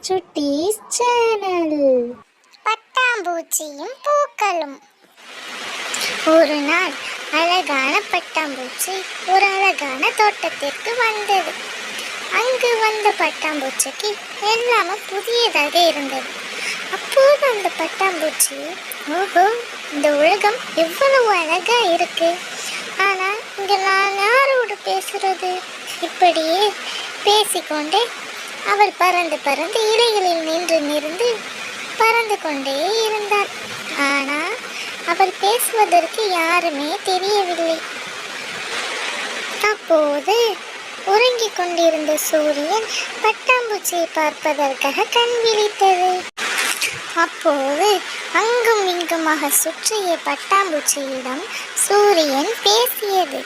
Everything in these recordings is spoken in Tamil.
சுட்டீஸ் சேனல். பட்டாம்பூச்சியும் பூக்களும். ஒரு நாள் அழகான பட்டாம்பூச்சி ஒரு அழகான தோட்டத்திற்கு வந்தது. அங்கு வந்த பட்டாம்பூச்சிக்கு எல்லாமே புதியதாக இருந்தது. அப்போது அந்த பட்டாம்பூச்சி, ஓஹோ, இந்த உலகம் எவ்வளவு அழகா இருக்கு, ஆனா இங்க நான் யாரோடு பேசுறது? இப்படியே பேசிக்கொண்டே அவள் பறந்து பறந்து இலைகளில் நின்று பறந்து கொண்டே இருந்தாள். ஆனால் அவள் பேசுவதற்கு யாருமே தெரியவில்லை. அப்போது உறங்கிக் கொண்டிருந்த சூரியன் பட்டாம்பூச்சியை பார்ப்பதற்காக கண் விழித்தது. அப்போது அங்கும் இங்குமாக சுற்றிய பட்டாம்பூச்சியிடம் சூரியன் பேசியது.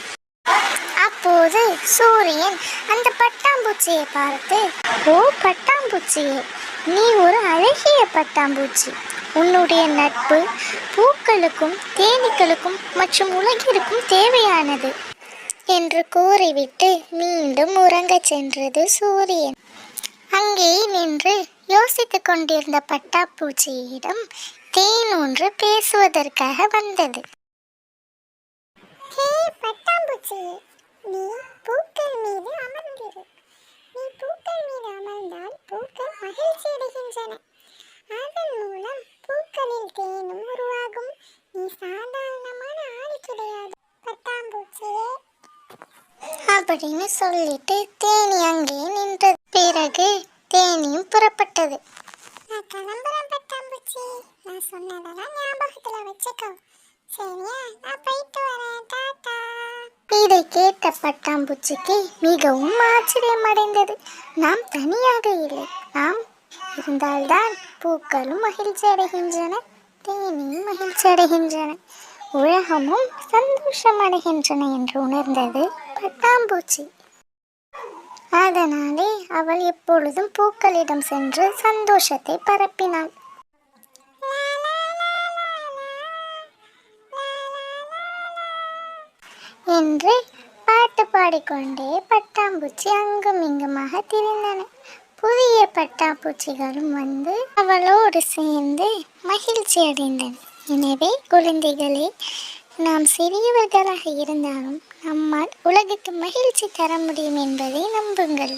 அப்போது சூரியன் அந்த பட்டாம்பூச்சியை பார்த்து, ஓ பட்டாம்பூச்சியே, நீ ஒரு அழகிய பட்டாம்பூச்சி. உன்னுடைய நட்பு பூக்களுக்கும் தேனீக்களுக்கும் மற்றும் உலகிற்கும் தேவையானது என்று கூறிவிட்டு மீண்டும் உறங்கச் சென்றது சூரியன். அங்கே நின்று யோசித்துக் கொண்டிருந்த பட்டாம்பூச்சியிடம் தேன் ஒன்று பேசுவதற்காக வந்தது. பட்டாம்பூச்சியே, நீ பூக்கள் மீது அமர்ந்திரு. நீ பூக்கள் மீது அமர்ந்தால் பூக்கள் மகிழ்ச்சி அடைகின்றன. அதன் மூலம் பூக்களில் தேனும் உருவாகும். நீ சாதாரணமான ஆள் கிடையாது பட்டாம்பூச்சியே அப்படின்னு சொல்லிட்டு தேனி அங்கே நின்றது. பிறகு தேனியும் புறப்பட்டது. நான் கிளம்புறேன் பட்டாம்பூச்சி, நான் சொன்னதெல்லாம் ஞாபகத்துல வச்சுக்கோ, சரியா? நான் போயிட்டு வரேன், டாடா. இதை கேட்ட பட்டாம்பூச்சிக்கு மிகவும் ஆச்சரியமடைந்தது. நாம் தனியாக இல்லை, நாம் இருந்தால்தான் பூக்களும் மகிழ்ச்சி அடைகின்றன, தேனியும் மகிழ்ச்சி அடைகின்றன, உலகமும் சந்தோஷம் அடைகின்றன என்று உணர்ந்தது பட்டாம்பூச்சி. அதனாலே அவள் எப்பொழுதும் பூக்களிடம் சென்று சந்தோஷத்தை பரப்பினாள். என்று பாட்டு பாடிக்கொண்டே பட்டாம்பூச்சி அங்கும் இங்குமாக திரிந்தன. புதிய பட்டாம்பூச்சிகளும் வந்து அவளோடு சேர்ந்து மகிழ்ச்சி அடைந்தன. எனவே குழந்தைகளே, நாம் சிறியவர்களாக இருந்தாலும் நம்மால் உலகுக்கு மகிழ்ச்சி தர முடியும் என்பதை நம்புங்கள்.